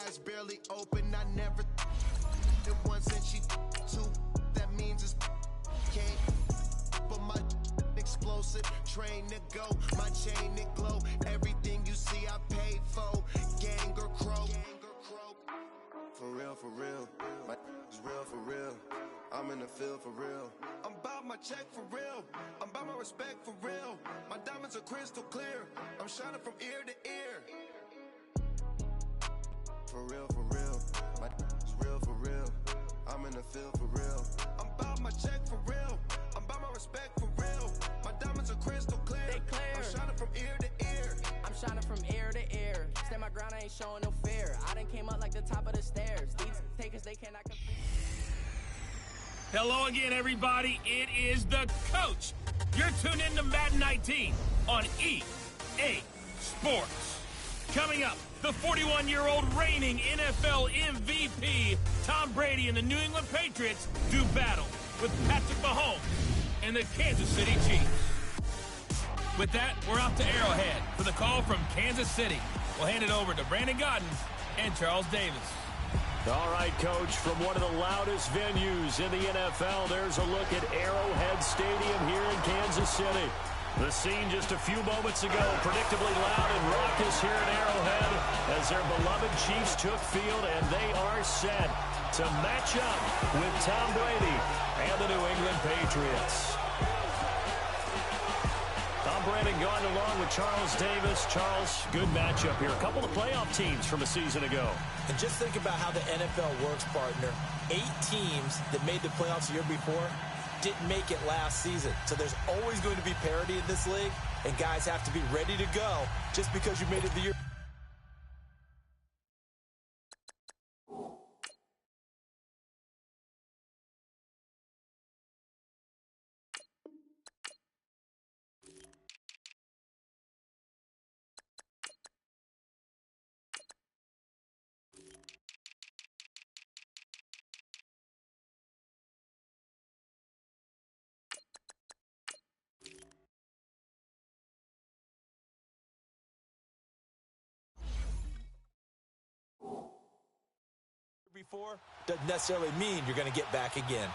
eyes barely open. I never it once and she two. That means it's can't. But my explosive train to go. My chain it glow. Everything you see I paid for. Gang or crow. For real, for real. My is real for real. I'm in the field for real. I'm about my check for real. I'm about my respect for real. My diamonds are crystal clear. I'm shining from ear to ear. For real, for real. My is real for real. I'm in the field for real. I'm about my check for real. I'm about my respect for real. My diamonds are crystal clear. They clear. I'm shining from ear to ear. I'm shining from ear to ear. Stand my ground, I ain't showing no fear. I done came up like the top of the stairs. These takers, they cannot compete. Hello again, everybody. It is the coach. You're tuned in to Madden 19 on EA Sports. Coming up, the 41-year-old reigning NFL MVP, Tom Brady and the New England Patriots do battle with Patrick Mahomes and the Kansas City Chiefs. With that, we're off to Arrowhead for the call from Kansas City. We'll hand it over to Brandon Godden and Charles Davis. All right, Coach, from one of the loudest venues in the NFL, there's a look at Arrowhead Stadium here in Kansas City. The scene just a few moments ago, predictably loud and raucous here at Arrowhead as their beloved Chiefs took field, and they are set to match up with Tom Brady and the New England Patriots. I'm Brandon Gaudin along with Charles Davis. Charles, good matchup here. A couple of playoff teams from a season ago. And just think about how the NFL works, partner. 8 teams that made the playoffs the year before didn't make it last season. So there's always going to be parity in this league, and guys have to be ready to go just because you made it the year. Before doesn't necessarily mean you're going to get back again.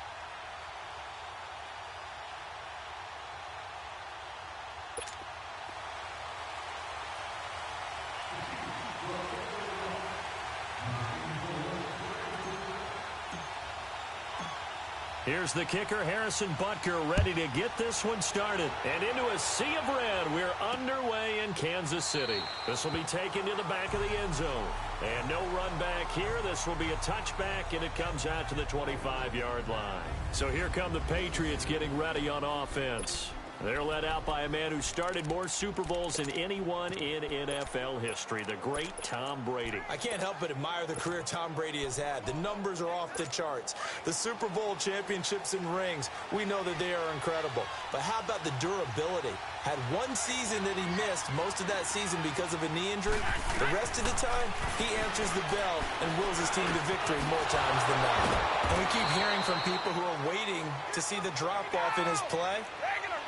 Here's the kicker, Harrison Butker, ready to get this one started. And into a sea of red, we're underway in Kansas City. This will be taken to the back of the end zone. And no run back here. This will be a touchback, and it comes out to the 25-yard line. So here come the Patriots getting ready on offense. They're led out by a man who started more Super Bowls than anyone in NFL history, the great Tom Brady. I can't help but admire the career Tom Brady has had. The numbers are off the charts. The Super Bowl championships and rings, we know that they are incredible. But how about the durability? Had one season that he missed, most of that season because of a knee injury. The rest of the time, he answers the bell and wills his team to victory more times than not. And we keep hearing from people who are waiting to see the drop-off in his play.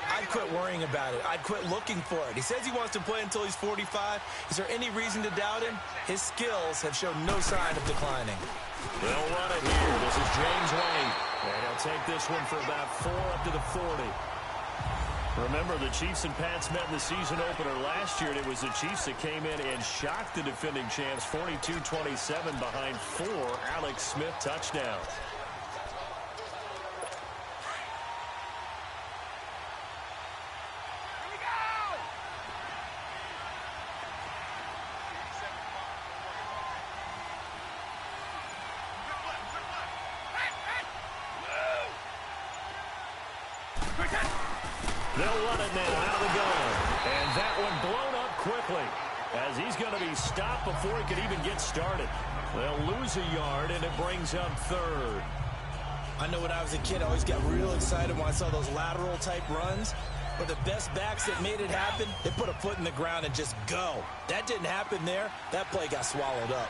I'd quit worrying about it. I'd quit looking for it. He says he wants to play until he's 45. Is there any reason to doubt him? His skills have shown no sign of declining. They'll run it here. This is James Wade. And he'll take this one for about 4 up to the 40. Remember, the Chiefs and Pats met in the season opener last year, and it was the Chiefs that came in and shocked the defending champs 42-27 behind 4 Alex Smith touchdowns. They'll run it now out of the gun. And that one blown up quickly as he's going to be stopped before he could even get started. They'll lose a yard, and it brings up 3rd. I know when I was a kid, I always got real excited when I saw those lateral-type runs. But the best backs that made it happen, they put a foot in the ground and just go. That didn't happen there. That play got swallowed up.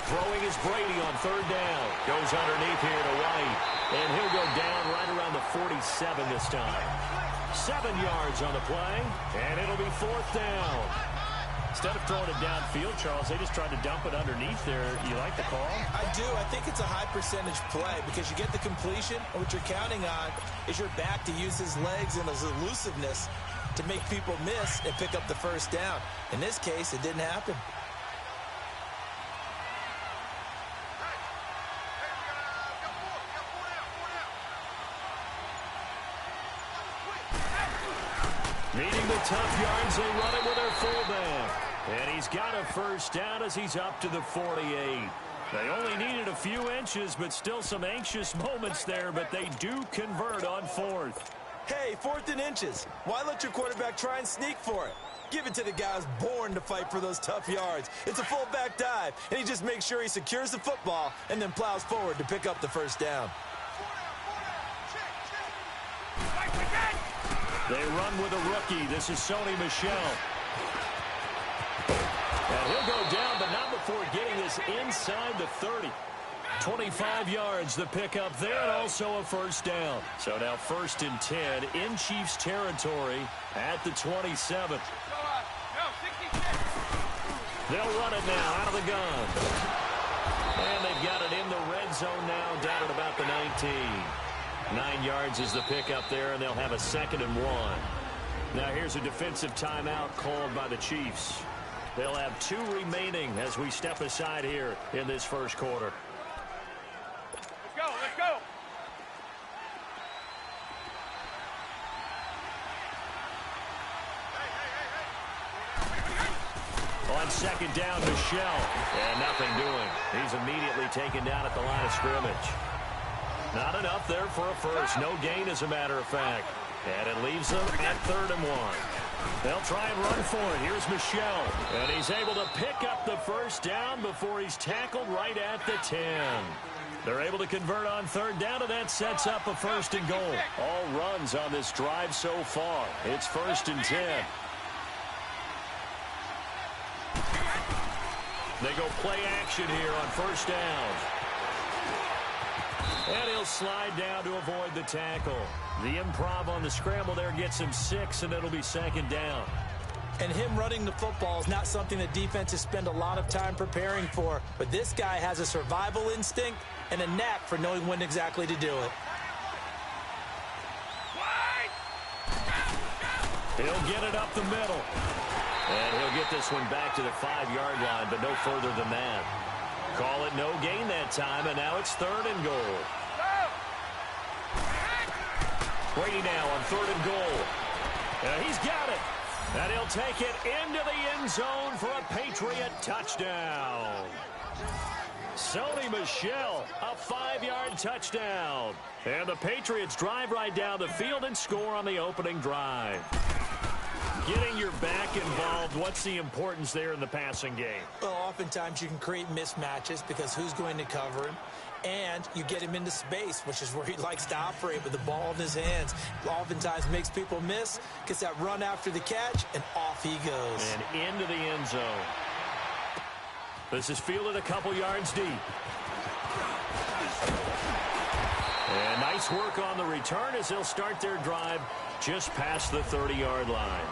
Throwing is Brady on 3rd down. Goes underneath here to White. And he'll go down right around the 47 this time. 7 yards on the play. And it'll be 4th down. Instead of throwing it downfield, Charles, they just tried to dump it underneath there. You like the call? I do. I think it's a high percentage play because you get the completion, and what you're counting on is your back to use his legs and his elusiveness to make people miss and pick up the first down. In this case, it didn't happen. Needing the tough yards, they run it with their fullback. And he's got a first down as he's up to the 48. They only needed a few inches, but still some anxious moments there, but they do convert on 4th. Hey, 4th and inches. Why let your quarterback try and sneak for it? Give it to the guy who's born to fight for those tough yards. It's a fullback dive, and he just makes sure he secures the football and then plows forward to pick up the first down. They run with a rookie. This is Sony Michel. And he'll go down, but not before getting this inside the 30. 25 yards, the pickup there, and also a first down. So now 1st and 10 in Chiefs territory at the 27. They'll run it now out of the gun. And they've got it in the red zone now, down at about the 19. 9 yards is the pickup there, and they'll have a 2nd and 1. Now here's a defensive timeout called by the Chiefs. They'll have 2 remaining as we step aside here in this first quarter. Let's go. On 2nd down, Michel. And nothing doing. He's immediately taken down at the line of scrimmage. Not enough there for a first. No gain, as a matter of fact. And it leaves them at 3rd and 1. They'll try and run for it. Here's Michel. And he's able to pick up the first down before he's tackled right at the 10. They're able to convert on 3rd down, and that sets up a 1st and goal. All runs on this drive so far. It's 1st and 10. They go play action here on 1st down. And he'll slide down to avoid the tackle. The improv on the scramble there gets him 6, and it'll be 2nd down. And him running the football is not something that defenses spend a lot of time preparing for. But this guy has a survival instinct and a knack for knowing when exactly to do it. He'll get it up the middle. And he'll get this one back to the 5-yard line, but no further than that. Call it no gain that time, and now it's 3rd and goal. Brady now on 3rd and goal. And he's got it. And he'll take it into the end zone for a Patriot touchdown. Sony Michel, a 5-yard touchdown. And the Patriots drive right down the field and score on the opening drive. Getting your back involved, what's the importance there in the passing game? Well, oftentimes you can create mismatches because who's going to cover him? And you get him into space, which is where he likes to operate with the ball in his hands. Oftentimes makes people miss, gets that run after the catch, and off he goes. And into the end zone. This is fielded a couple yards deep. And nice work on the return as they'll start their drive just past the 30-yard line.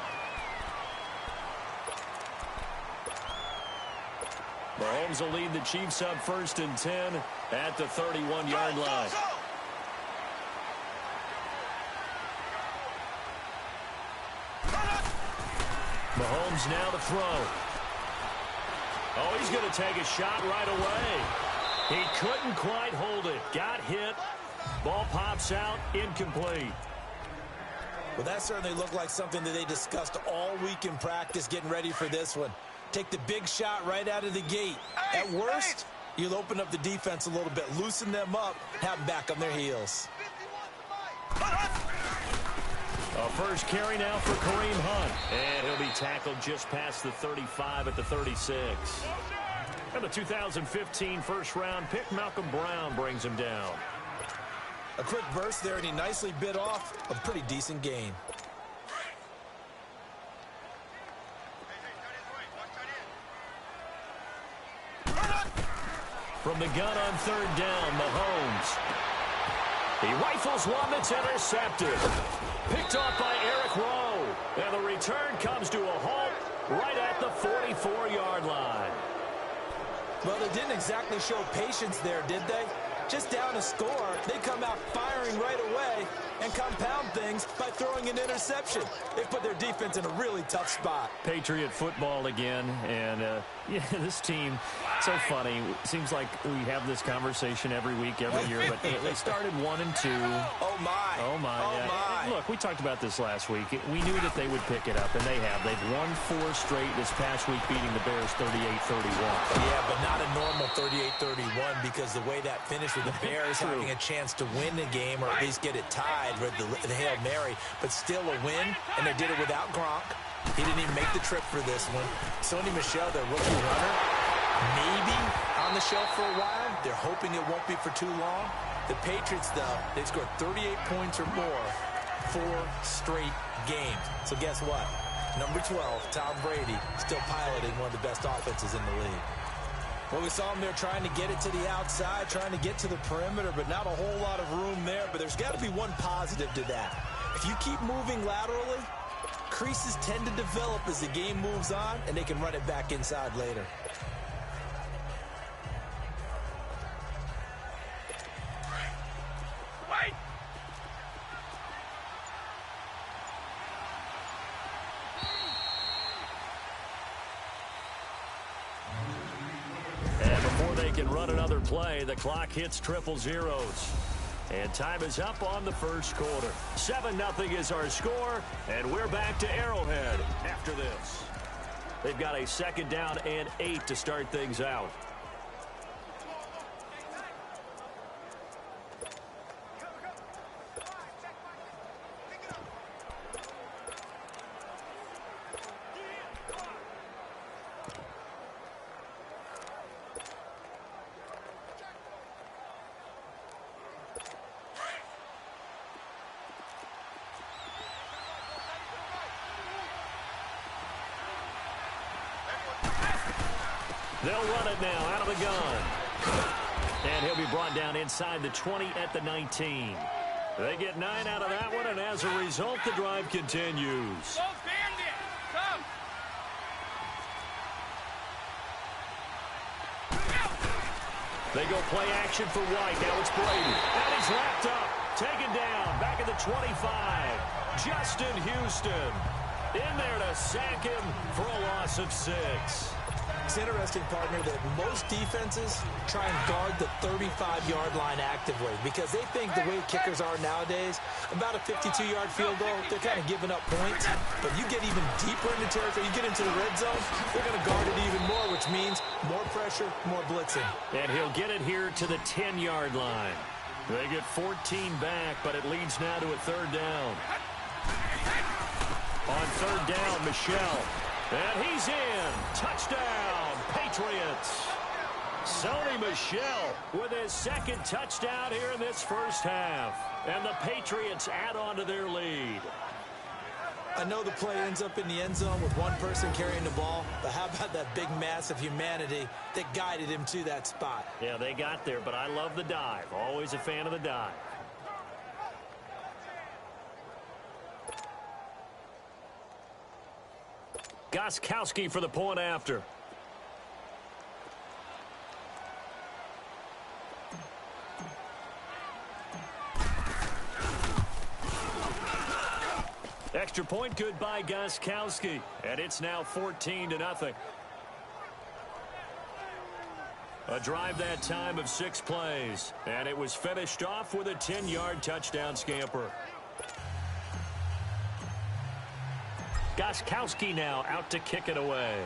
Mahomes will lead the Chiefs up 1st and 10 at the 31-yard line. Mahomes now to throw. Oh, he's going to take a shot right away. He couldn't quite hold it. Got hit. Ball pops out. Incomplete. Well, that certainly looked like something that they discussed all week in practice getting ready for this one. Take the big shot right out of the gate. At worst, you'll open up the defense a little bit, loosen them up, have them back on their heels. A first carry now for Kareem Hunt. And he'll be tackled just past the 35 at the 36. And the 2015 first-round pick, Malcolm Brown, brings him down. A quick burst there, and he nicely bit off a pretty decent gain. From the gun on 3rd down, Mahomes. He rifles one that's intercepted. Picked off by Eric Rowe. And the return comes to a halt right at the 44-yard line. Well, they didn't exactly show patience there, did they? Just down a score, they come out firing right away and compound things by throwing an interception. They put their defense in a really tough spot. Patriot football again, and yeah, this team, so funny. Seems like we have this conversation every week, every year, but they started 1-2. Oh, my. Oh, my. Oh, yeah. my. Look, we talked about this last week. We knew that they would pick it up, and they have. They've won 4 straight this past week, beating the Bears 38-31. Yeah, but not a normal 38-31 because the way that finished with the Bears having a chance to win the game or at least get it tied with the Hail Mary, but still a win, and they did it without Gronk. He didn't even make the trip for this one. Sony Michel, their rookie runner, maybe on the shelf for a while. They're hoping it won't be for too long. The Patriots, though, they've scored 38 points or more 4 straight games. So guess what? Number 12, Tom Brady, still piloting one of the best offenses in the league. Well, we saw him there trying to get it to the outside, trying to get to the perimeter, but not a whole lot of room there. But there's got to be one positive to that. If you keep moving laterally, creases tend to develop as the game moves on, and they can run it back inside later. Can run another play. The clock hits 000. And time is up on the first quarter. 7-0 is our score, and we're back to Arrowhead after this. They've got a 2nd down and 8 to start things out. They'll run it now out of the gun. And he'll be brought down inside the 20 at the 19. They get 9 out of that one, and as a result, the drive continues. They go play action for White. Now it's Brady. And he's wrapped up. Taken down. Back at the 25. Justin Houston in there to sack him for a loss of 6. It's interesting, partner, that most defenses try and guard the 35-yard line actively because they think the way kickers are nowadays, about a 52-yard field goal, they're kind of giving up points. But you get even deeper into territory, you get into the red zone, they're going to guard it even more, which means more pressure, more blitzing. And he'll get it here to the 10-yard line. They get 14 back, but it leads now to a 3rd down. On 3rd down, Michel. And he's in. Touchdown, Patriots. Sony Michel with his 2nd touchdown here in this first half. And the Patriots add on to their lead. I know the play ends up in the end zone with one person carrying the ball, but how about that big mass of humanity that guided him to that spot? Yeah, they got there, but I love the dive. Always a fan of the dive. Gostkowski for the point after. Extra point good by Gostkowski. And it's now 14-0. A drive that time of 6 plays. And it was finished off with a 10-yard touchdown scamper. Gostkowski now out to kick it away.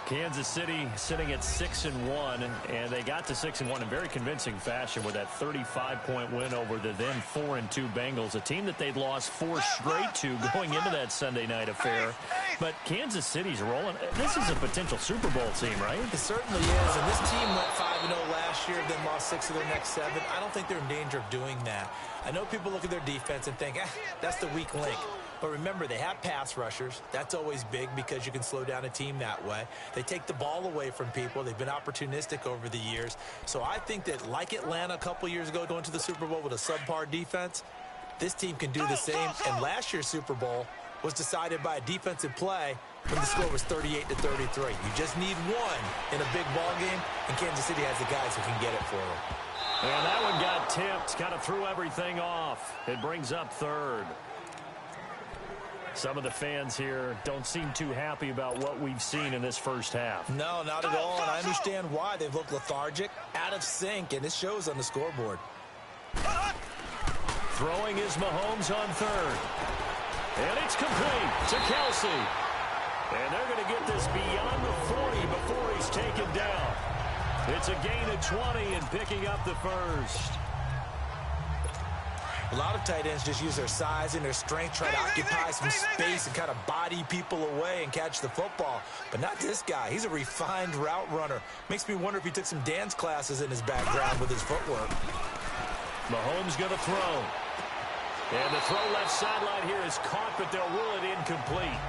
Kansas City sitting at 6-1, and they got to 6-1 in very convincing fashion with that 35-point win over the then 4-2 Bengals, a team that they'd lost 4 straight to going into that Sunday night affair. But Kansas City's rolling. This is a potential Super Bowl team, right? It certainly is, and this team went 5-0 last year, then lost 6 of their next 7. I don't think they're in danger of doing that. I know people look at their defense and think, that's the weak link. But remember, they have pass rushers. That's always big because you can slow down a team that way. They take the ball away from people. They've been opportunistic over the years. So I think that, like Atlanta a couple years ago going to the Super Bowl with a subpar defense, this team can do the same. And last year's Super Bowl was decided by a defensive play when the score was 38-33. You just need one in a big ball game, and Kansas City has the guys who can get it for them. And that one got tipped, kind of threw everything off. It brings up third. Some of the fans here don't seem too happy about what we've seen in this first half. No, not at all, and I understand why. They've looked lethargic, out of sync, and it shows on the scoreboard. Throwing is Mahomes on third. And it's complete to Kelsey. And they're going to get this beyond the 40 before he's taken down. It's a gain of 20 and picking up the first. A lot of tight ends just use their size and their strength, try to occupy some space and kind of body people away and catch the football. But not this guy. He's a refined route runner. Makes me wonder if he took some dance classes in his background with his footwork. Mahomes going to throw. And the throw left sideline here is caught, but they'll rule it incomplete.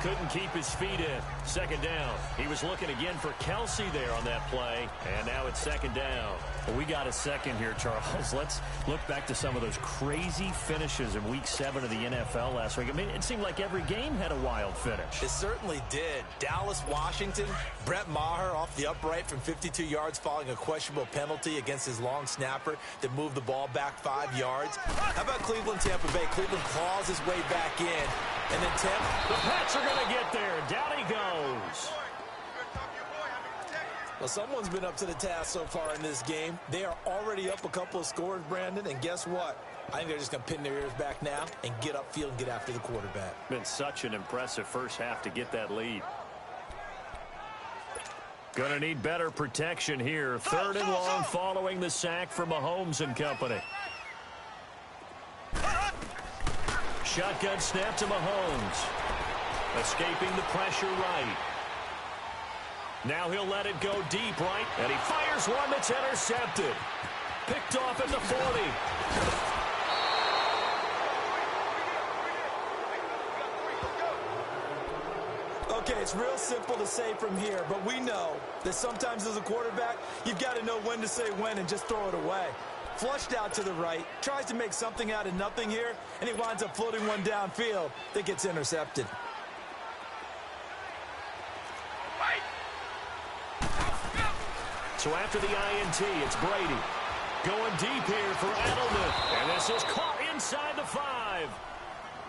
Couldn't keep his feet in. Second down. He was looking again for Kelsey there on that play, and now it's second down. Well, we got a second here, Charles. Let's look back to some of those crazy finishes in Week 7 of the NFL last week. I mean, it seemed like every game had a wild finish. It certainly did. Dallas, Washington, Brett Maher off the upright from 52 yards following a questionable penalty against his long snapper that moved the ball back 5 yards. How about Cleveland, Tampa Bay? Cleveland claws his way back in. And then the Pats are going to get there. Down he goes. Well, someone's been up to the task so far in this game. They are already up a couple of scores, Brandon, and guess what? I think they're just going to pin their ears back now and get upfield and get after the quarterback. Been such an impressive first half to get that lead. Going to need better protection here. Third and long following the sack from Mahomes and company. Shotgun snap to Mahomes. Escaping the pressure right. Now he'll let it go deep right. And he fires one that's intercepted. Picked off at the 40. Okay, it's real simple to say from here, but we know that sometimes as a quarterback, you've got to know when to say when and just throw it away. Flushed out to the right, tries to make something out of nothing here, and he winds up floating one downfield that gets intercepted. So after the INT, it's Brady. Going deep here for Edelman. And this is caught inside the 5.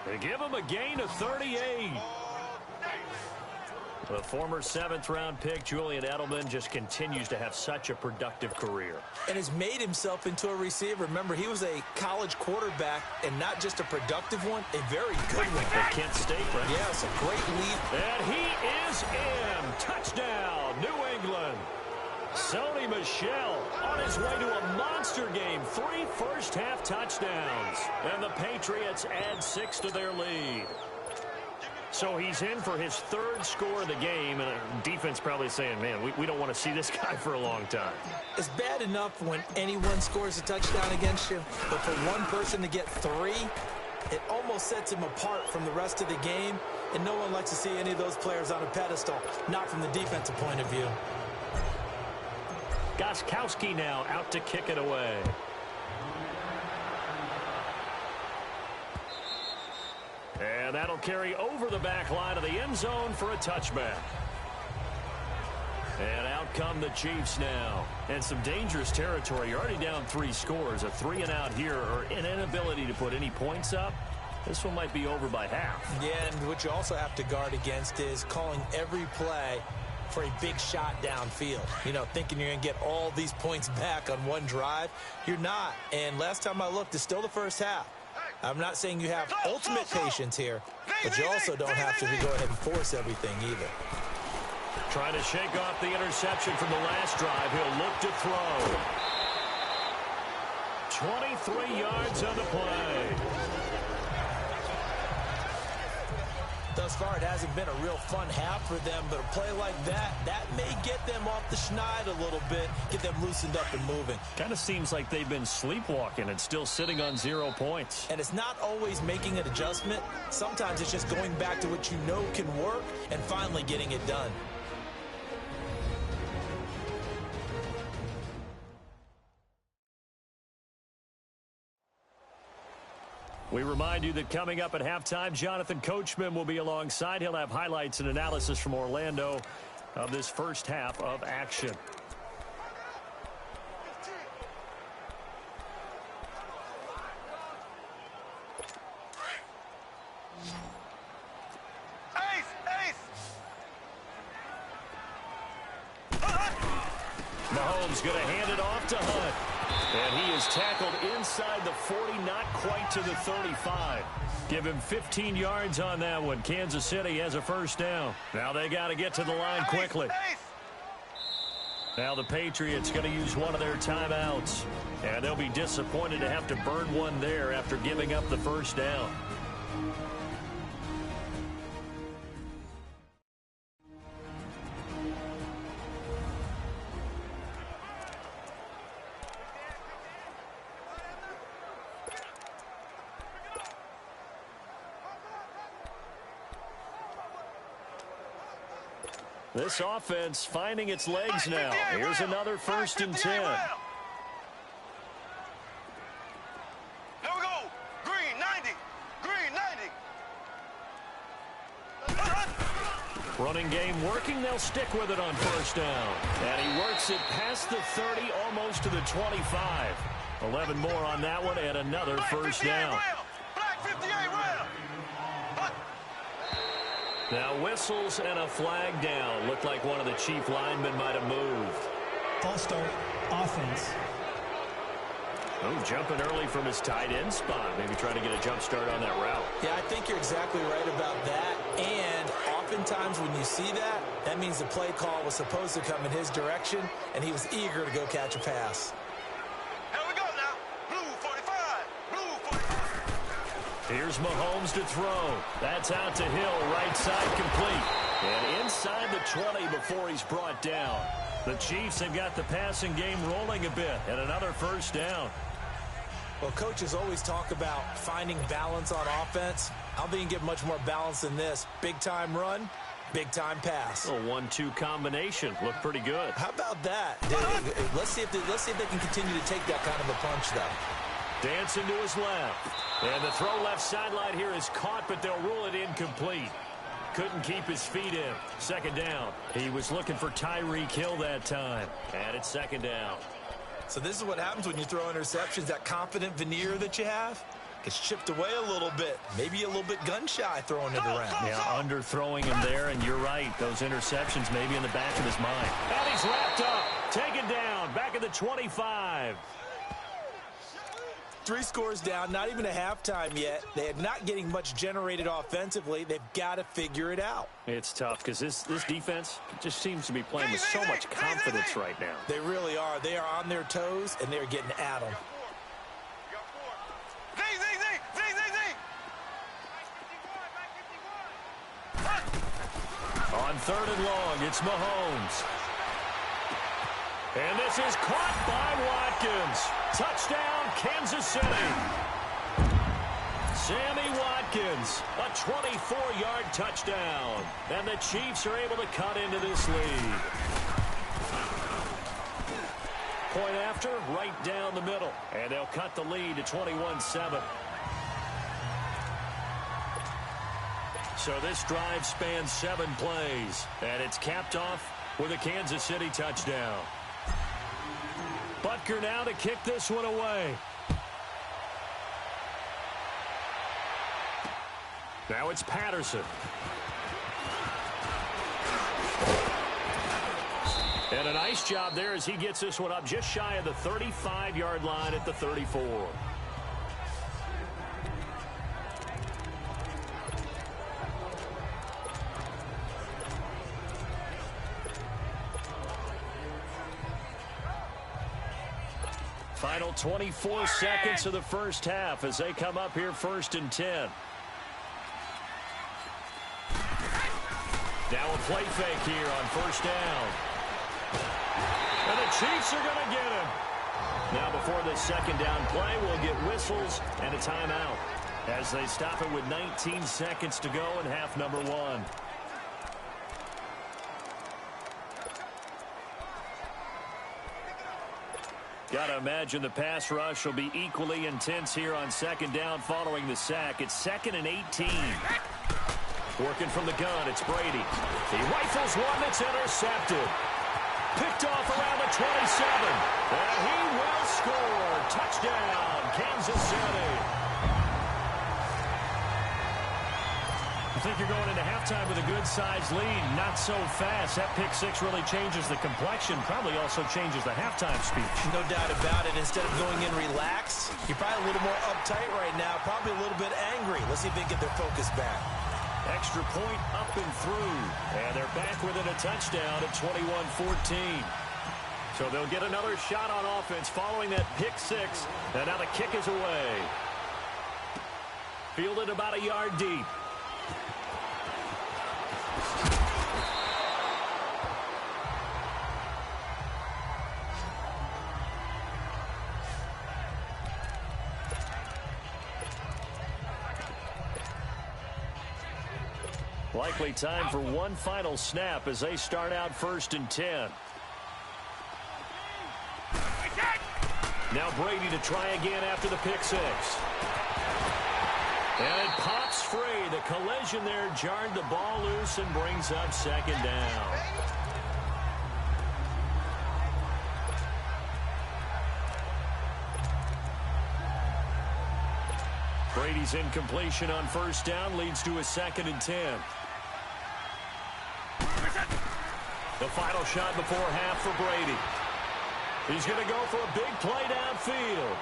They give him a gain of 38. The former 7th-round pick, Julian Edelman, just continues to have such a productive career. And has made himself into a receiver. Remember, he was a college quarterback, and not just a productive one, a very good one. At Kent State, right? Yes, a great lead. And he is in. Touchdown, New England. Sony Michel on his way to a monster game. 3 first-half touchdowns. And the Patriots add 6 to their lead. So he's in for his 3rd score of the game, and defense probably saying, man, we don't want to see this guy for a long time. It's bad enough when anyone scores a touchdown against you, but for one person to get 3, it almost sets him apart from the rest of the game, and no one likes to see any of those players on a pedestal, not from the defensive point of view. Gostkowski now out to kick it away. And that'll carry over the back line of the end zone for a touchback. And out come the Chiefs now. And some dangerous territory. You're already down 3 scores. A 3-and-out here, or an inability to put any points up. This one might be over by half. Yeah, and what you also have to guard against is calling every play for a big shot downfield. You know, thinking you're going to get all these points back on one drive. You're not. And last time I looked, it's still the first half. I'm not saying you have ultimate patience here, but you also don't have to go ahead and force everything either. Trying to shake off the interception from the last drive. He'll look to throw. 23 yards on the play. Thus thus far, it hasn't been a real fun half for them, but a play like that may get them off the schneid a little bit, get them loosened up and moving. Kind of seems like they've been sleepwalking and still sitting on 0 points. And it's not always making an adjustment. Sometimes it's just going back to what you know can work and finally getting it done. We remind you that coming up at halftime, Jonathan Coachman will be alongside. He'll have highlights and analysis from Orlando of this first half of action. Mahomes going to hand it off to Hunt. And he is tackled inside the 40, not quite to the 35. Give him 15 yards on that one. Kansas City has a first down. Now they got to get to the line quickly. Now the Patriots going to use one of their timeouts. And they'll be disappointed to have to burn one there after giving up the first down. This offense finding its legs now. Here's another 1st and 10. There we go. Green 90. Green 90. Running game working. They'll stick with it on first down. And he works it past the 30, almost to the 25. 11 more on that one and another first down. Black 58 round. Now whistles and a flag down. Looked like one of the chief linemen might have moved. False start, offense. Oh, jumping early from his tight end spot. Maybe trying to get a jump start on that route. Yeah, I think you're exactly right about that. And oftentimes when you see that, that means the play call was supposed to come in his direction, and he was eager to go catch a pass. Here we go now. Blue 45. Blue 45. Here's Mahomes to throw. That's out to Hill, right side complete. And inside the 20 before he's brought down. The Chiefs have got the passing game rolling a bit, and another first down. Well, coaches always talk about finding balance on offense. I don't think you can get much more balance than this. Big-time run, big-time pass. A 1-2 combination. Looked pretty good. How about that? Let's see if they can continue to take that kind of a punch, though. Dancing to his left. And the throw left sideline here is caught, but they'll rule it incomplete. Couldn't keep his feet in. Second down. He was looking for Tyreek Hill that time. And it's second down. So this is what happens when you throw interceptions. That confident veneer that you have gets chipped away a little bit. Maybe a little bit gun-shy throwing it around. Yeah, underthrowing him there, and you're right. Those interceptions may be in the back of his mind. And he's wrapped up. Taken down. Back at the 25. 3 scores down, not even a halftime yet. They are not getting much generated offensively. They've got to figure it out. It's tough because this defense just seems to be playing with so much confidence right now. They really are. They are on their toes, and they're getting at them. On 3rd and long, it's Mahomes. And this is caught by Watkins. Touchdown, Kansas City. Sammy Watkins, a 24-yard touchdown. And the Chiefs are able to cut into this lead. Point after, right down the middle. And they'll cut the lead to 21-7. So this drive spans 7 plays. And it's capped off with a Kansas City touchdown. Butker now to kick this one away. Now it's Patterson. And a nice job there as he gets this one up just shy of the 35-yard line at the 34. Final 24 seconds of the first half as they come up here 1st and 10. Now a play fake here on first down. And the Chiefs are going to get him. Now before this second down play, we'll get whistles and a timeout as they stop it with 19 seconds to go in half number 1. Got to imagine the pass rush will be equally intense here on second down following the sack. It's 2nd and 18. Working from the gun, it's Brady. He rifles one that's intercepted. Picked off around the 27. And he will score. Touchdown, Kansas City. I think you're going into halftime with a good-sized lead. Not so fast. That pick six really changes the complexion. Probably also changes the halftime speech. No doubt about it. Instead of going in relaxed, you're probably a little more uptight right now. Probably a little bit angry. Let's see if they get their focus back. Extra point up and through. And they're back within a touchdown at 21-14. So they'll get another shot on offense following that pick six. And now the kick is away. Fielded about a yard deep. Likely time for one final snap as they start out 1st and 10. Now Brady to try again after the pick six. And it pops free. The collision there jarred the ball loose and brings up 2nd down. Brady's incompletion on 1st down leads to a 2nd and 10. The final shot before half for Brady. He's going to go for a big play downfield.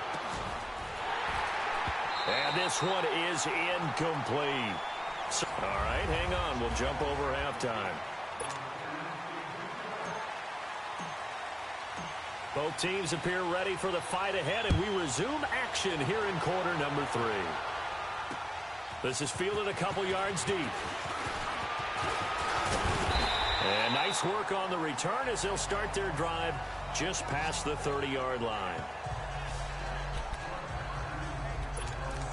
And this one is incomplete. So, all right, hang on. We'll jump over halftime. Both teams appear ready for the fight ahead, and we resume action here in quarter number 3. This is fielded a couple yards deep. And nice work on the return as they'll start their drive just past the 30-yard line.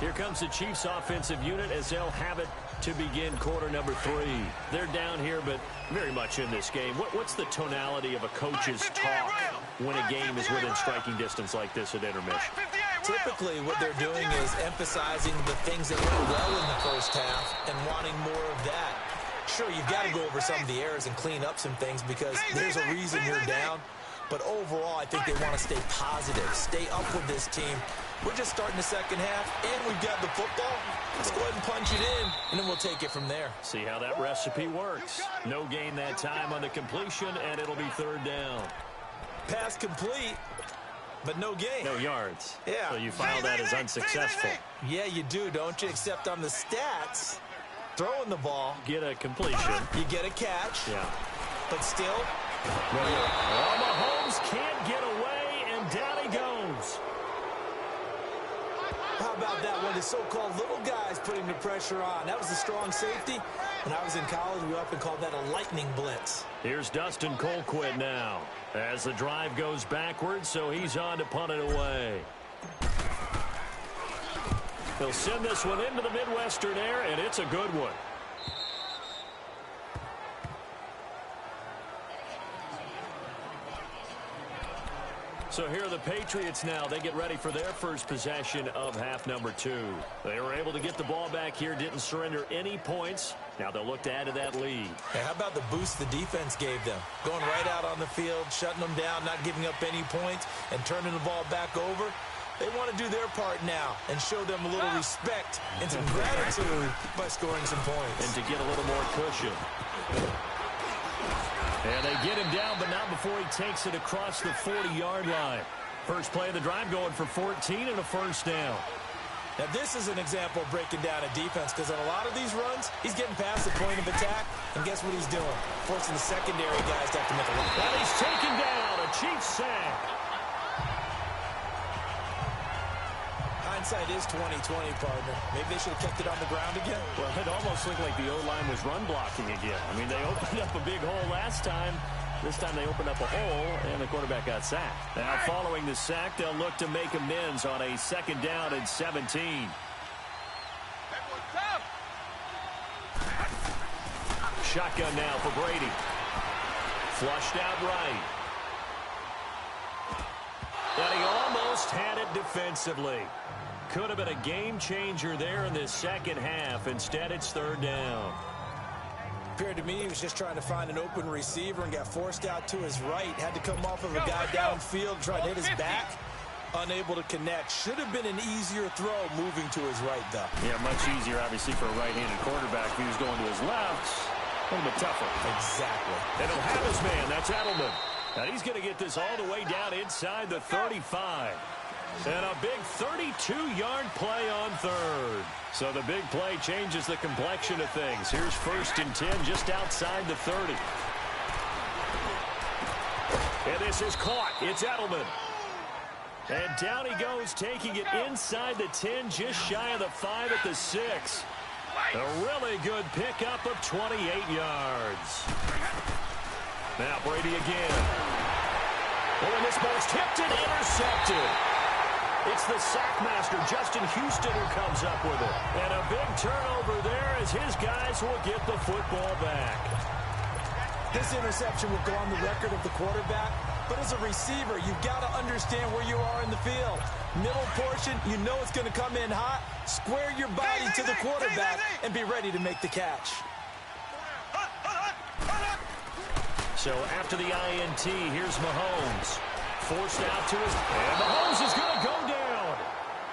Here comes the Chiefs offensive unit as they'll have it to begin quarter number 3. They're down here, but very much in this game. What's the tonality of a coach's talk when a game is within striking distance like this at intermission? Typically, what they're doing is emphasizing the things that went well in the first half and wanting more of that. Sure, you've got to go over some of the errors and clean up some things because there's a reason you're down. But overall, I think they want to stay positive, stay up with this team. We're just starting the second half, and we've got the football. Let's go ahead and punch it in, and then we'll take it from there. See how that recipe works. No gain that time on the completion, and it'll be 3rd down. Pass complete, but no gain. No yards. Yeah. So you file that as unsuccessful. Yeah, you do, don't you? Except on the stats, throwing the ball. Get a completion. You get a catch. Yeah. But still. Oh, Mahomes can't get away, and down he goes. How about that one? The so-called little guys putting the pressure on. That was a strong safety. When I was in college, we often called that a lightning blitz. Here's Dustin Colquitt now as the drive goes backwards, so he's on to punt it away. He'll send this one into the Midwestern air, and it's a good one. So here are the Patriots now. They get ready for their first possession of half number 2. They were able to get the ball back here, didn't surrender any points. Now they'll look to add to that lead. Hey, how about the boost the defense gave them? Going right out on the field, shutting them down, not giving up any points, and turning the ball back over. They want to do their part now and show them a little respect and some gratitude by scoring some points. And to get a little more cushion. And they get him down, but not before he takes it across the 40-yard line. First play of the drive going for 14 and a 1st down. Now, this is an example of breaking down a defense because on a lot of these runs, he's getting past the point of attack, and guess what he's doing? Forcing the secondary guys to have to make a run. And he's taken down, a Chiefs sack. hindsight is 20/20, partner. Maybe they should have kept it on the ground again. Well, it almost looked like the O-line was run blocking again. I mean, they opened up a big hole last time. This time they opened up a hole, and the quarterback got sacked. Now, following the sack, they'll look to make amends on a 2nd down and 17. Shotgun now for Brady. Flushed out right. And he almost had it defensively. Could have been a game changer there in this second half. Instead, it's 3rd down. Appeared to me he was just trying to find an open receiver and got forced out to his right. Had to come off of a guy downfield, trying to hit his back. Unable to connect. Should have been an easier throw moving to his right, though. Yeah, much easier, obviously, for a right-handed quarterback. If he was going to his left, a little bit tougher. Exactly. They don't have his man. That's Edelman. And he's going to get this all the way down inside the 35. And a big 32-yard play on 3rd. So the big play changes the complexion of things. Here's 1st and 10 just outside the 30. And this is caught. It's Edelman. And down he goes, taking it inside the 10, just shy of the 5 at the 6. A really good pickup of 28 yards. Now Brady again. Oh, and this ball's tipped and intercepted. It's the sackmaster, Justin Houston, who comes up with it. And a big turnover there as his guys will get the football back. This interception will go on the record of the quarterback, but as a receiver, you've got to understand where you are in the field. Middle portion, you know it's going to come in hot. Square your body to the quarterback and be ready to make the catch. So after the INT, here's Mahomes. Forced out to his... And Mahomes is going to go down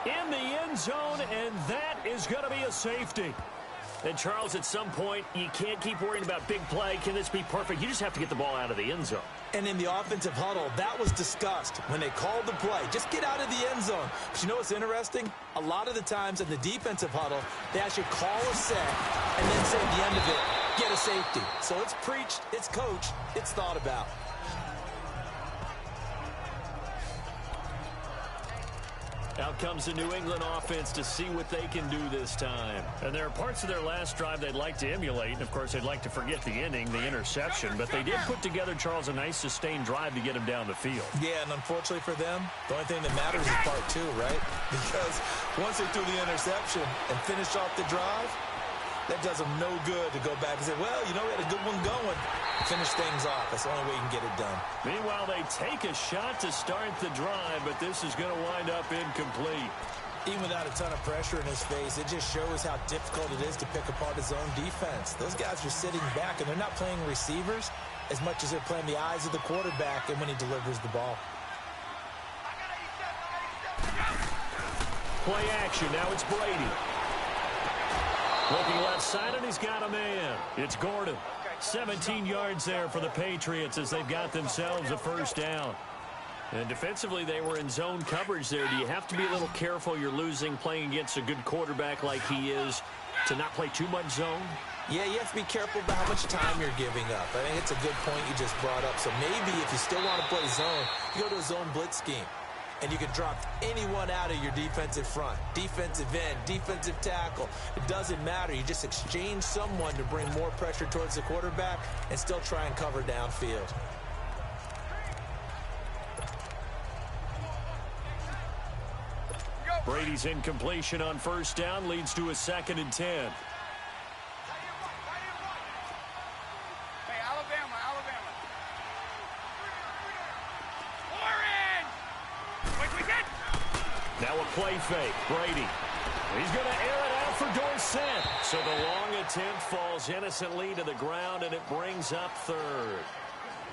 in the end zone, and that is going to be a safety. And, Charles, at some point, you can't keep worrying about big play. Can this be perfect? You just have to get the ball out of the end zone. And in the offensive huddle, that was discussed when they called the play. Just get out of the end zone. But you know what's interesting? A lot of the times in the defensive huddle, they actually call a set and then say at the end of it, get a safety. So it's preached, it's coached, it's thought about. Out comes the New England offense to see what they can do this time. And there are parts of their last drive they'd like to emulate. And, of course, they'd like to forget the inning, the interception. But they did put together, Charles, a nice sustained drive to get him down the field. Yeah, and unfortunately for them, the only thing that matters is part 2, right? Because once they threw the interception and finished off the drive, that does them no good to go back and say, well, you know, we had a good one going. Finish things off. That's the only way you can get it done. Meanwhile, they take a shot to start the drive, but this is going to wind up incomplete. Even without a ton of pressure in his face, it just shows how difficult it is to pick apart his own defense. Those guys are sitting back, and they're not playing receivers as much as they're playing the eyes of the quarterback and when he delivers the ball. Play action. Now it's Brady. Looking left side, and he's got a man. It's Gordon. 17 yards there for the Patriots as they've got themselves a 1st down. And defensively, they were in zone coverage there. Do you have to be a little careful? You're losing playing against a good quarterback like he is to not play too much zone? Yeah, you have to be careful about how much time you're giving up. I think it's a good point you just brought up. So maybe if you still want to play zone, you go to a zone blitz scheme. And you can drop anyone out of your defensive front, defensive end, defensive tackle. It doesn't matter. You just exchange someone to bring more pressure towards the quarterback and still try and cover downfield. Brady's incompletion on 1st down leads to a 2nd and 10. Now a play fake. Brady. He's going to air it out for Dorsett. So the long attempt falls innocently to the ground, and it brings up 3rd.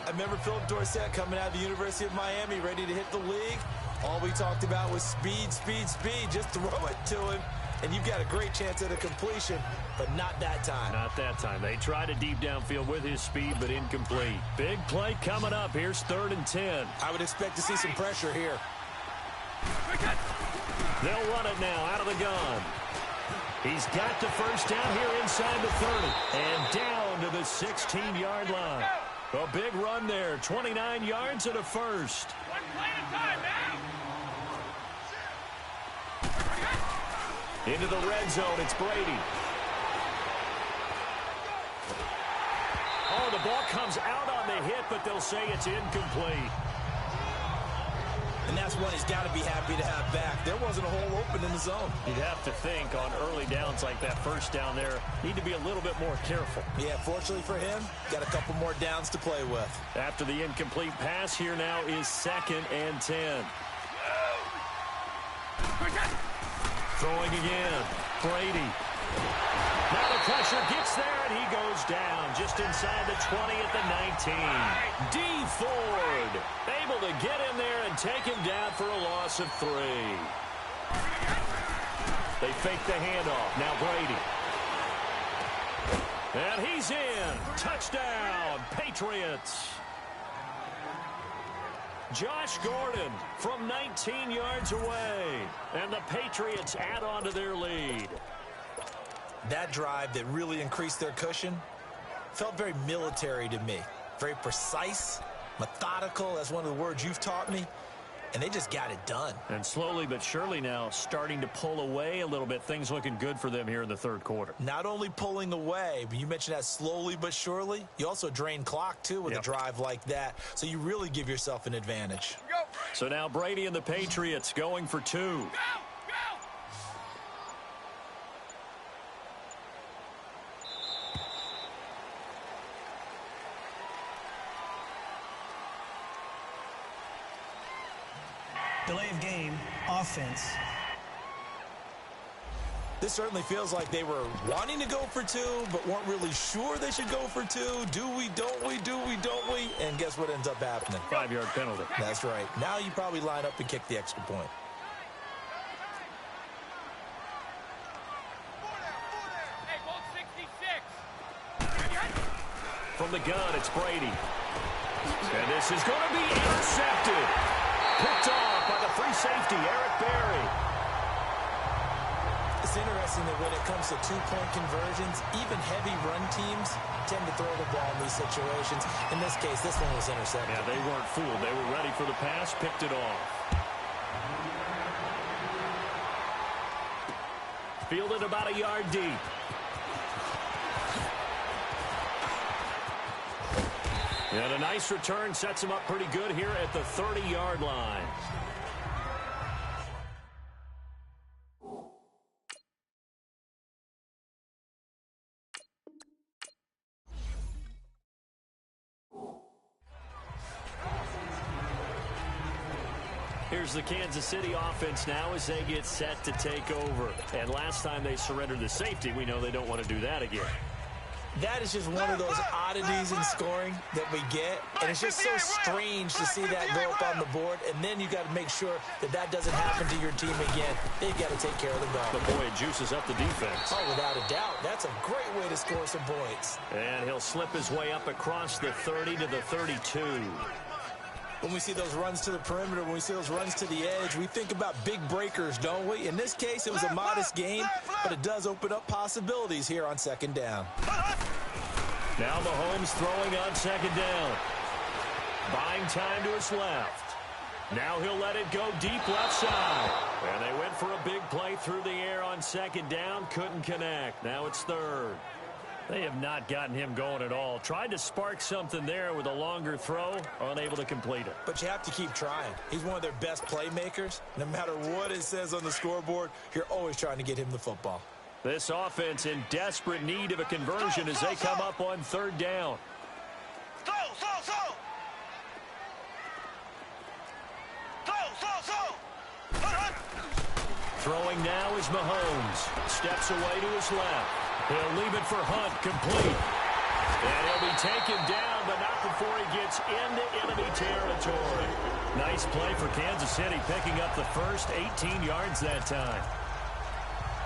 I remember Philip Dorsett coming out of the University of Miami, ready to hit the league. All we talked about was speed, speed, speed. Just throw it to him, and you've got a great chance at a completion, but not that time. Not that time. They tried a deep downfield with his speed, but incomplete. Big play coming up. Here's 3rd and 10. I would expect to see some pressure here. They'll run it now out of the gun. He's got the 1st down here inside the 30. And down to the 16-yard line. A big run there. 29 yards and a 1st. One play at a time now. Into the red zone, it's Brady. Oh, the ball comes out on the hit, but they'll say it's incomplete. And that's one he's got to be happy to have back. There wasn't a hole open in the zone. You'd have to think on early downs like that first down there, need to be a little bit more careful. Yeah, fortunately for him, got a couple more downs to play with. After the incomplete pass, here now is 2nd and 10. Throwing again. Brady. Now the pressure gets there, and he goes down just inside the 20 at the 19. D. Ford able to get in there and take him down for a loss of 3. They fake the handoff. Now Brady. And he's in. Touchdown, Patriots. Josh Gordon from 19 yards away. And the Patriots add on to their lead. That drive that really increased their cushion felt very military to me. Very precise, methodical. That's one of the words you've taught me. And they just got it done. And slowly but surely now starting to pull away a little bit. Things looking good for them here in the third quarter. Not only pulling away, but you mentioned that slowly but surely. You also drain clock, too, with a drive like that. So you really give yourself an advantage. So now Brady and the Patriots going for 2. Delay of game, offense. This certainly feels like they were wanting to go for 2, but weren't really sure they should go for 2. Do we, don't we, do we, don't we? And guess what ends up happening? 5-yard penalty. That's right. Now you probably line up and kick the extra point. From the gun, it's Brady. And this is going to be intercepted. Picked off by the free safety, Eric Berry. It's interesting that when it comes to two-point conversions, even heavy run teams tend to throw the ball in these situations. In this case, this one was intercepted. Yeah, they weren't fooled. They were ready for the pass, picked it off. Fielded about a yard deep. And a nice return sets him up pretty good here at the 30-yard line. Here's the Kansas City offense now as they get set to take over. And last time they surrendered the safety, we know they don't want to do that again. That is just one of those oddities in scoring that we get. And it's just so strange to see that go up on the board. And then you got to make sure that that doesn't happen to your team again. They've got to take care of the ball. But boy, it juices up the defense. Oh, without a doubt. That's a great way to score some points. And he'll slip his way up across the 30 to the 32. When we see those runs to the perimeter, when we see those runs to the edge, we think about big breakers, don't we? In this case, it was a modest gain, but it does open up possibilities here on second down. Now Mahomes throwing on second down. Buying time to his left. Now he'll let it go deep left side. And they went for a big play through the air on second down. Couldn't connect. Now it's third. They have not gotten him going at all. Tried to spark something there with a longer throw. Unable to complete it. But you have to keep trying. He's one of their best playmakers. No matter what it says on the scoreboard, you're always trying to get him the football. This offense in desperate need of a conversion as they come up on third down. Throwing now is Mahomes. Steps away to his left. He'll leave it for Hunt, complete. And he'll be taken down, but not before he gets into enemy territory. Nice play for Kansas City, picking up the first 18 yards that time.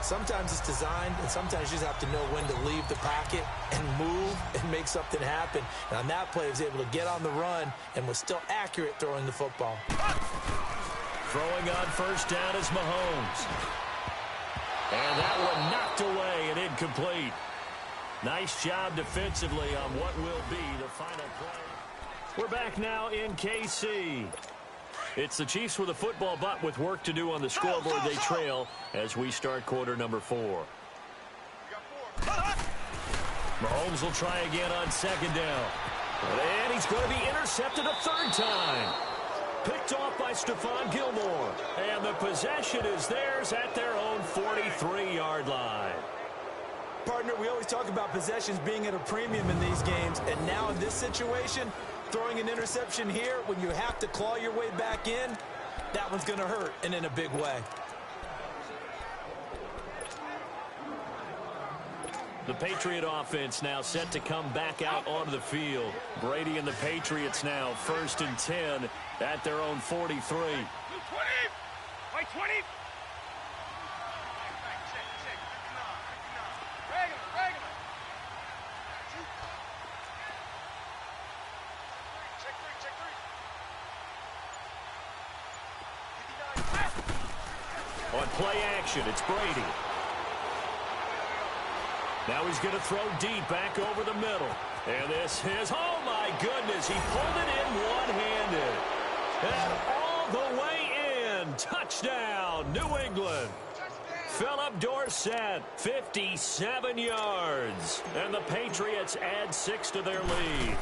Sometimes it's designed, and sometimes you just have to know when to leave the pocket and move and make something happen. And on that play, he was able to get on the run and was still accurate throwing the football. Throwing on first down is Mahomes. And that one knocked away and incomplete. Nice job defensively on what will be the final play. We're back now in KC. It's the Chiefs with a football, but with work to do on the scoreboard. They trail as we start quarter number 4. Mahomes will try again on second down. And he's going to be intercepted a third time. Picked off by Stephon Gilmore. And the possession is theirs at their own 43-yard line. Partner, we always talk about possessions being at a premium in these games. And now in this situation, throwing an interception here when you have to claw your way back in, that one's going to hurt, and in a big way. The Patriot offense now set to come back out onto the field. Brady and the Patriots now 1st and 10 at their own 43. 20! White 20! On play action, it's Brady. Now he's going to throw deep back over the middle. And this is, oh my goodness, he pulled it in one-handed. And all the way in. Touchdown, New England. Philip Dorsett, 57 yards. And the Patriots add 6 to their lead.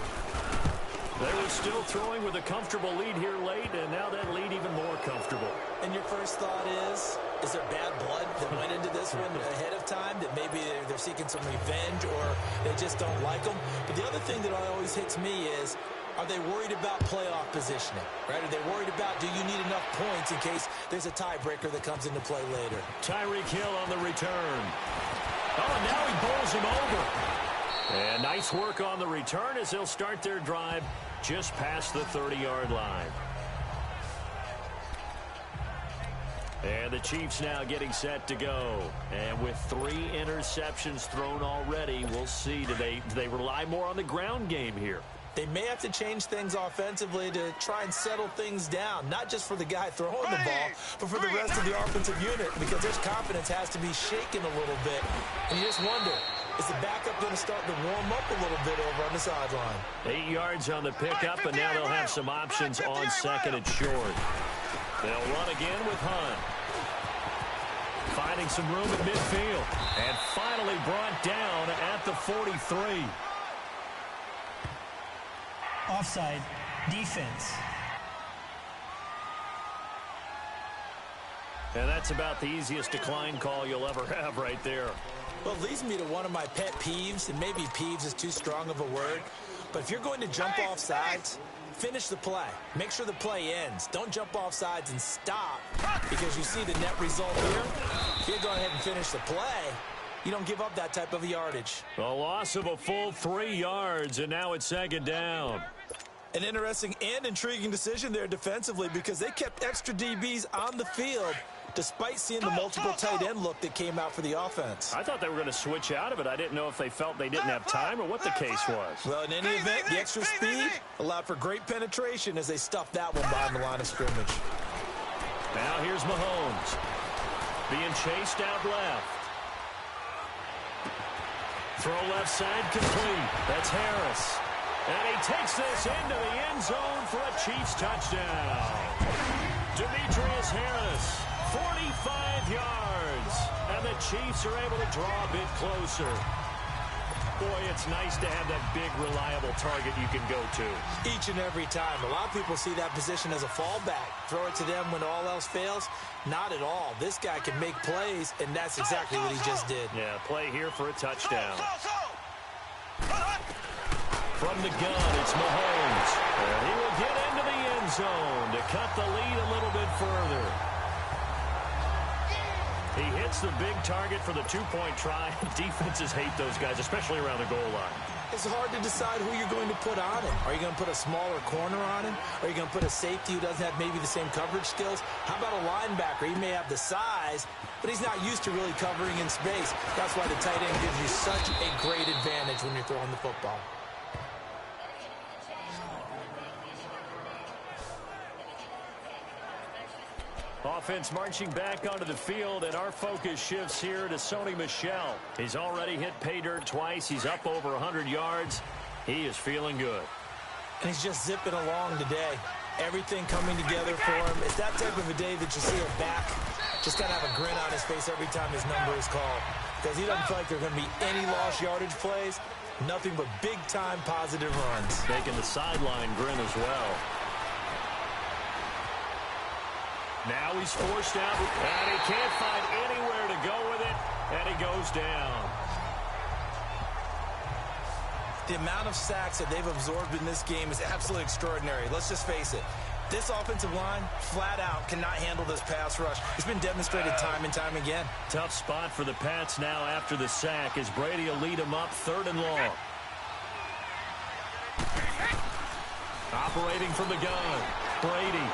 They were still throwing with a comfortable lead here late, and now that lead even more comfortable. And your first thought is there bad blood that went into this one ahead of time, that maybe they're seeking some revenge or they just don't like them? But the other thing that always hits me is, are they worried about playoff positioning, right? Are they worried about, do you need enough points in case there's a tiebreaker that comes into play later? Tyreek Hill on the return. Oh, and now he bowls him over. And nice work on the return as they'll start their drive just past the 30-yard line. And the Chiefs now getting set to go. And with 3 interceptions thrown already, we'll see. Do they rely more on the ground game here? They may have to change things offensively to try and settle things down, not just for the guy throwing the ball, but for the rest of the offensive unit, because their confidence has to be shaken a little bit. And you just wonder, is the backup going to start to warm up a little bit over on the sideline? 8 yards on the pickup, and now they'll have some options on second and short. They'll run again with Hunt. Finding some room at midfield. And finally brought down at the 43. Offside, defense. And that's about the easiest decline call you'll ever have right there. Well, it leads me to one of my pet peeves, and maybe peeves is too strong of a word, but if you're going to jump off sides, finish the play. Make sure the play ends. Don't jump off sides and stop, because you see the net result here. If you go ahead and finish the play, you don't give up that type of yardage. A loss of a full 3 yards, and now it's second down. An interesting and intriguing decision there defensively, because they kept extra DBs on the field despite seeing the multiple tight end look that came out for the offense. I thought they were going to switch out of it. I didn't know if they felt they didn't have time or what the case was. Well, in any event, the extra speed allowed for great penetration as they stuffed that one behind the line of scrimmage. Now here's Mahomes being chased out left. Throw left side complete. That's Harris. And he takes this into the end zone for a Chiefs touchdown. Demetrius Harris, 45 yards. And the Chiefs are able to draw a bit closer. Boy, it's nice to have that big, reliable target you can go to. Each and every time. A lot of people see that position as a fallback. Throw it to them when all else fails. Not at all. This guy can make plays, and that's exactly what he just did. Yeah, play here for a touchdown. From the gun, it's Mahomes. And he will get into the end zone to cut the lead a little bit further. He hits the big target for the two-point try. Defenses hate those guys, especially around the goal line. It's hard to decide who you're going to put on him. Are you going to put a smaller corner on him? Are you going to put a safety who doesn't have maybe the same coverage skills? How about a linebacker? He may have the size, but he's not used to really covering in space. That's why the tight end gives you such a great advantage when you're throwing the football. Offense marching back onto the field, and our focus shifts here to Sony Michel. He's already hit pay dirt twice. He's up over 100 yards. He is feeling good. And he's just zipping along today. Everything coming together for him. It's that type of a day that you see him back. Just got to have a grin on his face every time his number is called. Because he doesn't feel like there are going to be any lost yardage plays. Nothing but big-time positive runs. Making the sideline grin as well. Now he's forced out, and he can't find anywhere to go with it, and he goes down. The amount of sacks that they've absorbed in this game is absolutely extraordinary. Let's just face it. This offensive line, flat out, cannot handle this pass rush. It's been demonstrated time and time again. Tough spot for the Pats now after the sack as Brady will lead them up 3rd and long. Operating from the gun, Brady.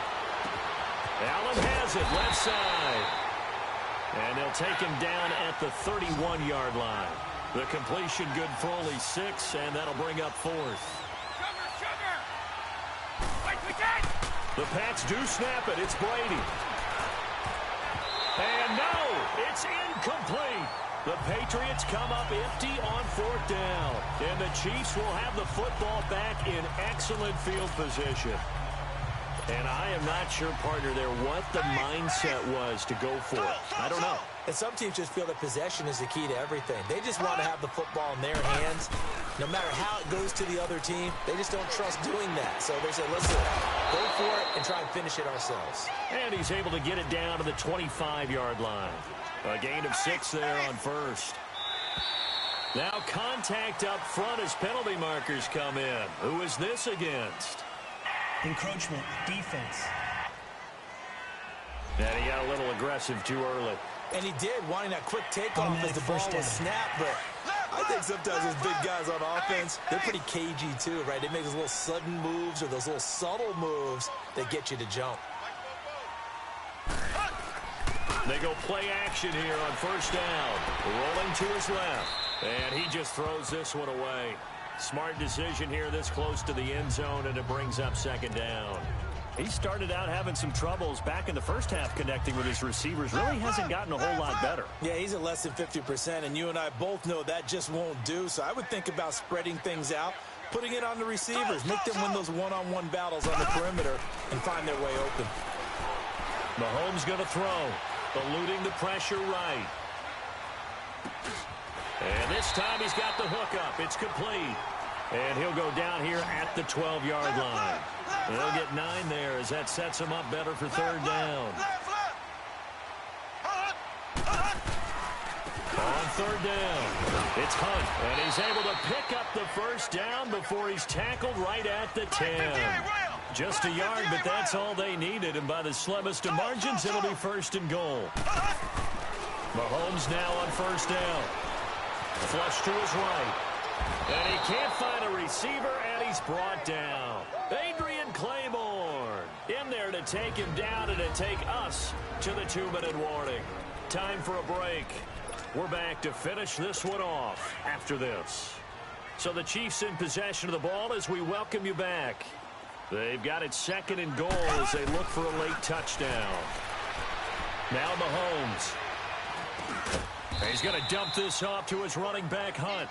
Allen has it, left side. And they'll take him down at the 31-yard line. The completion good for only 6, and that'll bring up 4th. The Pats do snap it. It's Brady. And no, it's incomplete. The Patriots come up empty on 4th down. And the Chiefs will have the football back in excellent field position. And I am not sure, partner, there what the mindset was to go for it. I don't know. And some teams just feel that possession is the key to everything. They just want to have the football in their hands. No matter how it goes to the other team, they just don't trust doing that. So they say, listen, go for it and try and finish it ourselves. And he's able to get it down to the 25-yard line. A gain of 6 there on 1st. Now contact up front as penalty markers come in. Who is this against? Encroachment, defense. And he got a little aggressive too early. And he did, wanting that quick takeoff as the ball was snapped. But I think sometimes those big guys on offense, they're pretty cagey too, right? They make those little sudden moves or those little subtle moves that get you to jump. They go play action here on 1st down. Rolling to his left. And he just throws this one away. Smart decision here this close to the end zone, and it brings up 2nd down. He started out having some troubles back in the first half connecting with his receivers. Really hasn't gotten a whole lot better. Yeah, he's at less than 50%, and you and I both know that just won't do. So I would think about spreading things out, putting it on the receivers, make them win those one-on-one battles on the perimeter, and find their way open. Mahomes going to throw, eluding the pressure right. And this time he's got the hook up. It's complete. And he'll go down here at the 12-yard line. They'll get 9 there as that sets him up better for 3rd down. On 3rd down, it's Hunt. And he's able to pick up the 1st down before he's tackled right at the 10. Just a yard, but that's all they needed. And by the slimmest of margins, it'll be 1st and goal. Mahomes now on 1st down. Flush to his right. And he can't find a receiver, and he's brought down. Adrian Claiborne in there to take him down and to take us to the 2-minute warning. Time for a break. We're back to finish this one off after this. So the Chiefs in possession of the ball as we welcome you back. They've got it 2nd and goal as they look for a late touchdown. Now Mahomes. He's going to dump this off to his running back, Hunt.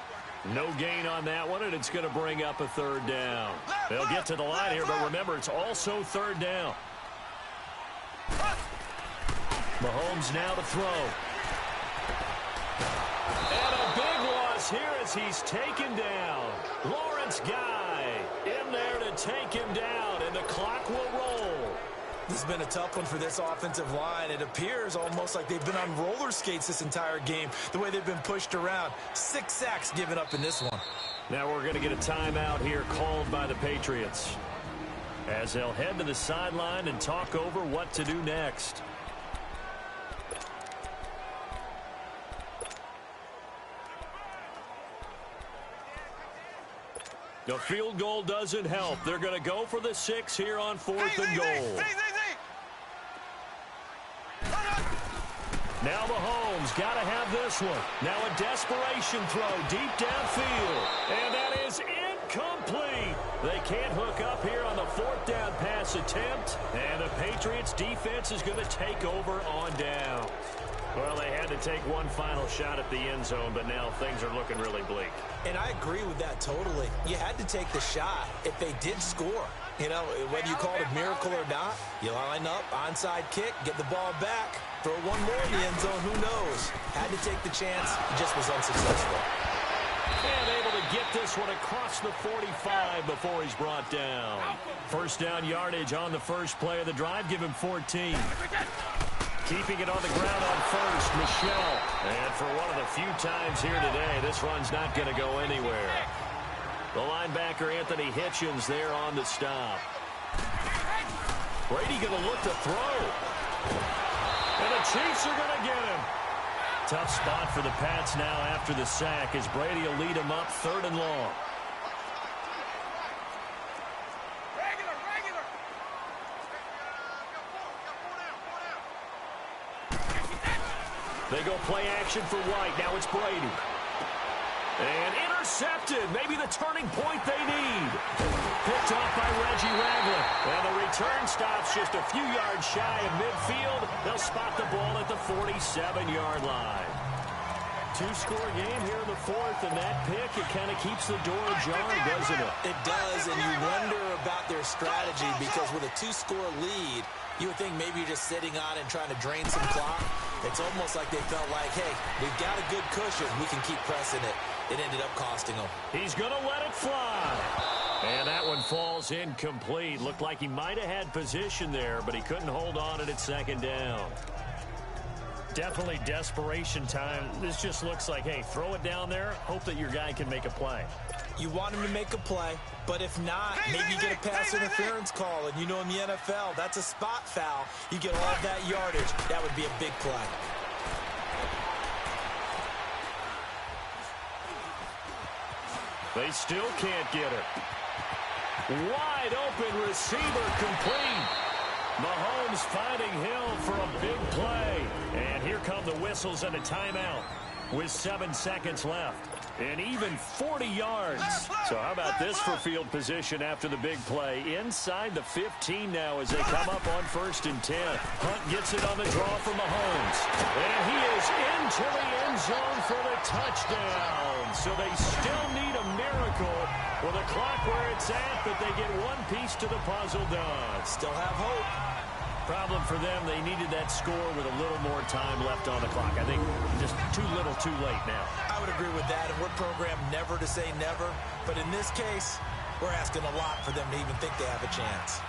No gain on that one, and it's going to bring up a 3rd down. They'll get to the line here, but remember, it's also 3rd down. Mahomes now to throw. And a big loss here as he's taken down. Lawrence Guy in there to take him down, and the clock will roll. This has been a tough one for this offensive line. It appears almost like they've been on roller skates this entire game, the way they've been pushed around. 6 sacks given up in this one. Now we're going to get a timeout here called by the Patriots as they'll head to the sideline and talk over what to do next. The field goal doesn't help. They're going to go for the 6 here on 4th and goal. Now Mahomes got to have this one. Now a desperation throw deep downfield. And that is incomplete. They can't hook up here on the 4th down pass attempt. And the Patriots defense is going to take over on down. Well, they had to take one final shot at the end zone, but now things are looking really bleak. And I agree with that totally. You had to take the shot if they did score. You know, whether you call it a miracle or not, you line up, onside kick, get the ball back, throw one more in the end zone, who knows? Had to take the chance, he just was unsuccessful. And able to get this one across the 45 before he's brought down. First down yardage on the first play of the drive, give him 14. Keeping it on the ground on first, Michelle. And for one of the few times here today, this run's not going to go anywhere. The linebacker, Anthony Hitchens, there on the stop. Brady going to look to throw. And the Chiefs are going to get him. Tough spot for the Pats now after the sack as Brady will lead him up 3rd and long. They go play action for White. Now it's Brady. And intercepted. Maybe the turning point they need. Picked off by Reggie Ragland. And the return stops just a few yards shy of midfield. They'll spot the ball at the 47-yard line. 2-score game here in the 4th, and that pick, it kind of keeps the door ajar, doesn't it? It does, and you wonder about their strategy because with a 2-score lead, you would think maybe you're just sitting on it and trying to drain some clock. It's almost like they felt like, hey, we've got a good cushion. We can keep pressing it. It ended up costing them. He's going to let it fly. And that one falls incomplete. Looked like he might have had position there, but he couldn't hold on it at 2nd down. Definitely desperation time. This just looks like, hey, throw it down there, hope that your guy can make a play. You want him to make a play, but if not, maybe you get a pass interference call, and you know in the NFL, that's a spot foul. You get all of that yardage. That would be a big play. They still can't get it. Wide open receiver complete. Mahomes finding Hill for a big play. And here come the whistles and a timeout with 7 seconds left. And even 40 yards. So how about this for field position after the big play? Inside the 15 now as they come up on 1st and 10. Hunt gets it on the draw for Mahomes. And he is into the end zone for the touchdown. So they still need a miracle with a clock where it's at, but they get one piece to the puzzle done. Still have hope. Problem for them, they needed that score with a little more time left on the clock. I think just too little too late now. I would agree with that, and we're programmed never to say never. But in this case, we're asking a lot for them to even think they have a chance.